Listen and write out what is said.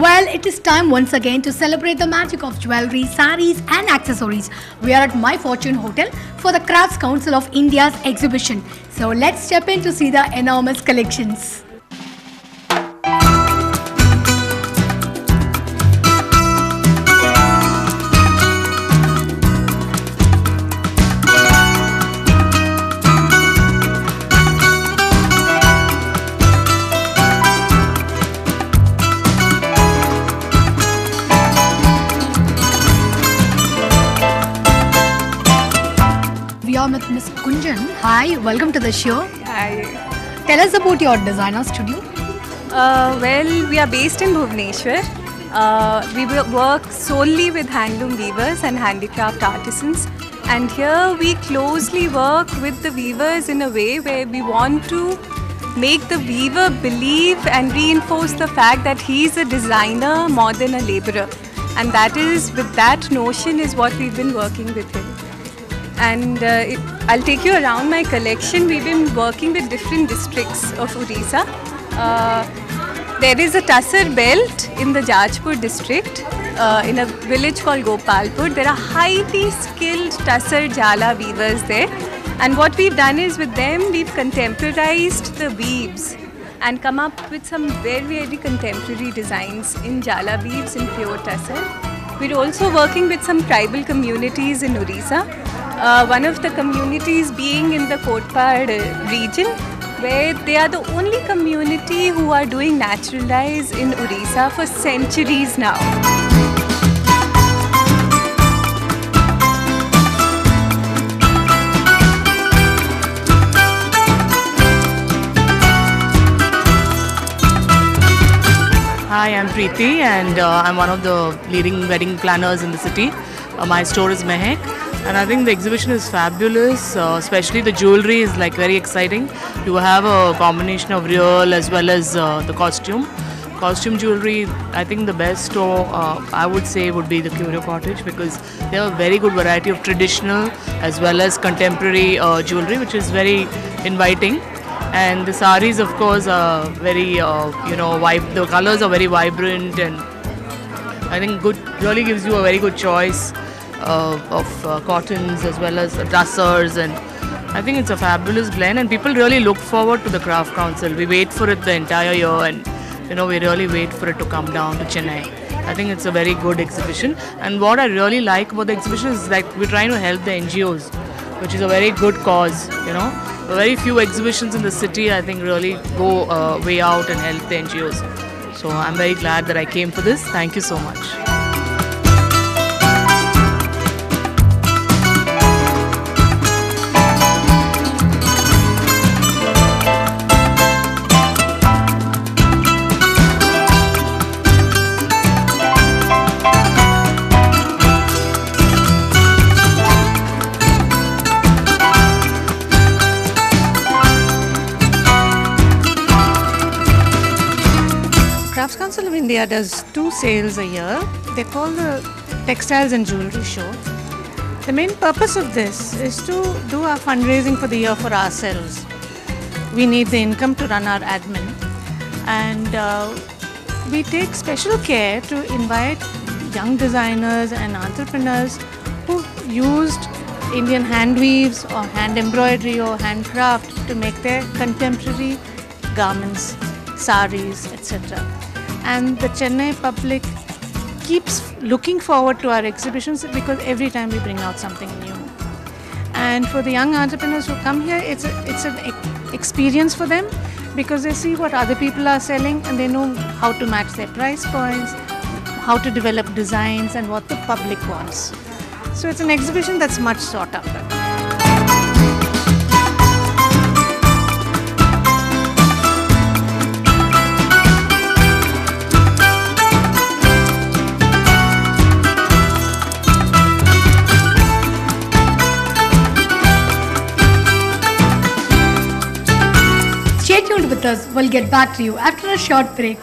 Well, it is time once again to celebrate the magic of jewelry, saris and accessories. We are at My Fortune Hotel for the Crafts Council of India's exhibition. So let's step in to see the enormous collections. We are with Ms. Kunjan. Hi, welcome to the show. Hi. Tell us about your designer studio. Well, we are based in Bhubaneswar. We work solely with handloom weavers and handicraft artisans. And here we closely work with the weavers in a way where we want to make the weaver believe and reinforce the fact that he is a designer more than a laborer. And that is, with that notion is what we've been working with him. And I'll take you around my collection. We've been working with different districts of Odisha. There is a tussar belt in the Jajpur district in a village called Gopalpur. There are highly skilled tussar jala weavers there. And what we've done is with them, we've contemporized the weaves and come up with some very, very contemporary designs in jala weaves in pure tussar. We're also working with some tribal communities in Odisha. One of the communities being in the Kotpad region, where they are the only community who are doing natural dyes in Odisha for centuries now. Hi, I'm Preeti and I'm one of the leading wedding planners in the city. My store is Mehek. And I think the exhibition is fabulous, especially the jewelry is like very exciting. You have a combination of real as well as the costume. Costume jewelry, I think the best store I would say would be the Curio Cottage, because they have a very good variety of traditional as well as contemporary jewelry, which is very inviting. And the saris, of course, are very, the colors are very vibrant, and I think really gives you a very good choice of cottons as well as tussars, and I think it's a fabulous blend, and people really look forward to the Craft Council. We wait for it the entire year, and we really wait for it to come down to Chennai. I think it's a very good exhibition, and what I really like about the exhibition is that we're trying to help the NGOs, which is a very good cause. Very few exhibitions in the city, I think, really go way out and help the NGOs. So I'm very glad that I came for this. Thank you so much. Crafts Council of India does 2 sales a year. They call the Textiles and Jewelry Show. The main purpose of this is to do our fundraising for the year for ourselves. We need the income to run our admin, and we take special care to invite young designers and entrepreneurs who used Indian hand weaves or hand embroidery or handcraft to make their contemporary garments, saris, etc. And the Chennai public keeps looking forward to our exhibitions because every time we bring out something new. And for the young entrepreneurs who come here, it's an experience for them, because they see what other people are selling and they know how to match their price points, how to develop designs, and what the public wants. So it's an exhibition that's much sought after. Stay tuned with us. We'll get back to you after a short break.